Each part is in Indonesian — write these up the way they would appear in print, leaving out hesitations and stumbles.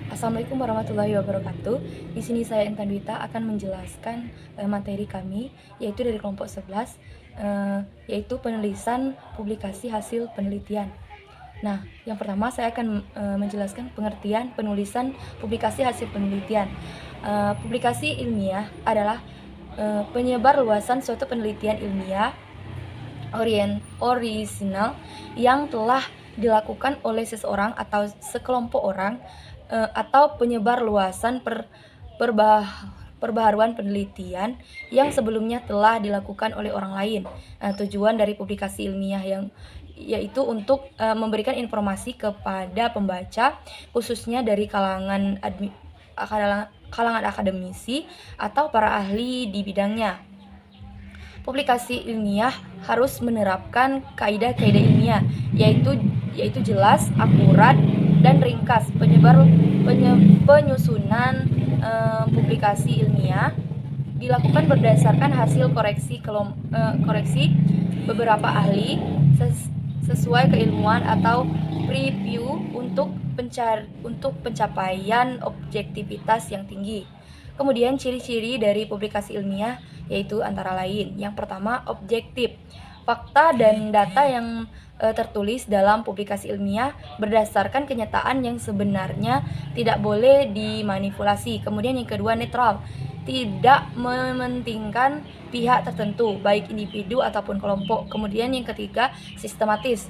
Assalamualaikum warahmatullahi wabarakatuh. Di sini saya Intan Dwita akan menjelaskan materi kami, yaitu dari kelompok 11, yaitu penulisan publikasi hasil penelitian. Nah, yang pertama saya akan menjelaskan pengertian penulisan publikasi hasil penelitian. Publikasi ilmiah adalah penyebar luasan suatu penelitian ilmiah orisinal yang telah dilakukan oleh seseorang atau sekelompok orang, atau penyebar luasan perbaharuan penelitian yang sebelumnya telah dilakukan oleh orang lain. Tujuan dari publikasi ilmiah yaitu untuk memberikan informasi kepada pembaca, khususnya dari kalangan akademisi atau para ahli di bidangnya. Publikasi ilmiah harus menerapkan kaidah-kaidah ilmiah, yaitu jelas, akurat, dan ringkas. Penyusunan publikasi ilmiah dilakukan berdasarkan hasil koreksi beberapa ahli sesuai keilmuan atau preview untuk pencapaian objektivitas yang tinggi. Kemudian ciri-ciri dari publikasi ilmiah yaitu antara lain, yang pertama, objektif. Fakta dan data yang tertulis dalam publikasi ilmiah berdasarkan kenyataan yang sebenarnya, tidak boleh dimanipulasi. Kemudian yang kedua, netral. Tidak mementingkan pihak tertentu, baik individu ataupun kelompok. Kemudian yang ketiga, sistematis.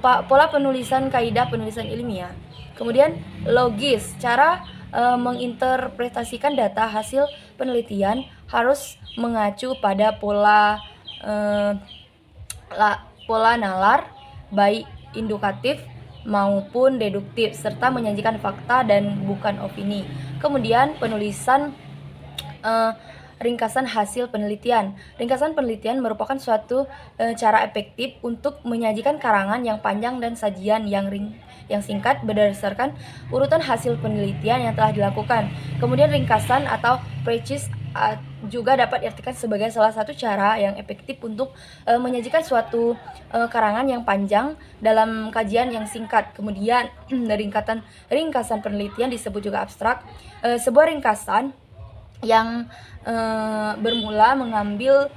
Pola penulisan, kaidah penulisan ilmiah. Kemudian logis. Cara menginterpretasikan data hasil penelitian harus mengacu pada pola nalar, baik indukatif maupun deduktif, serta menyajikan fakta dan bukan opini. Kemudian penulisan ringkasan hasil penelitian. Ringkasan penelitian merupakan suatu cara efektif untuk menyajikan karangan yang panjang dan sajian yang singkat berdasarkan urutan hasil penelitian yang telah dilakukan. Kemudian ringkasan atau precis juga dapat diartikan sebagai salah satu cara yang efektif untuk menyajikan suatu karangan yang panjang dalam kajian yang singkat. Kemudian ringkasan penelitian disebut juga abstrak. Sebuah ringkasan yang bermula mengambil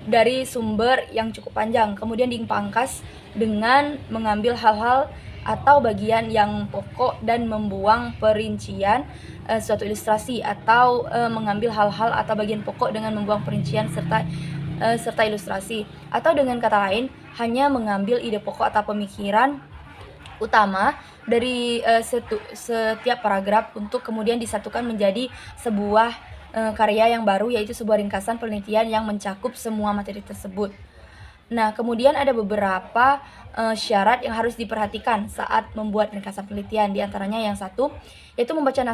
dari sumber yang cukup panjang, kemudian dipangkas dengan mengambil hal-hal atau bagian yang pokok dan membuang perincian suatu ilustrasi, atau mengambil hal-hal atau bagian pokok dengan membuang perincian serta ilustrasi, atau dengan kata lain hanya mengambil ide pokok atau pemikiran utama dari setiap paragraf untuk kemudian disatukan menjadi sebuah karya yang baru, yaitu sebuah ringkasan penelitian yang mencakup semua materi tersebut. Nah, kemudian ada beberapa syarat yang harus diperhatikan saat membuat ringkasan penelitian. Di antaranya yang satu, yaitu membaca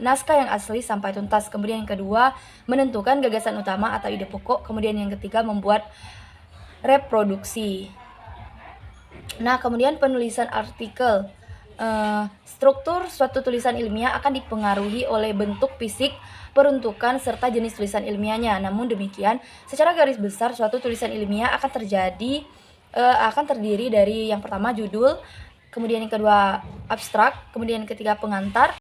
naskah yang asli sampai tuntas. Kemudian yang kedua, menentukan gagasan utama atau ide pokok. Kemudian yang ketiga, membuat reproduksi. Nah, kemudian penulisan artikel. Struktur suatu tulisan ilmiah akan dipengaruhi oleh bentuk fisik, peruntukan, serta jenis tulisan ilmiahnya. Namun demikian, secara garis besar suatu tulisan ilmiah akan terdiri dari yang pertama judul, kemudian yang kedua abstrak, kemudian yang ketiga pengantar,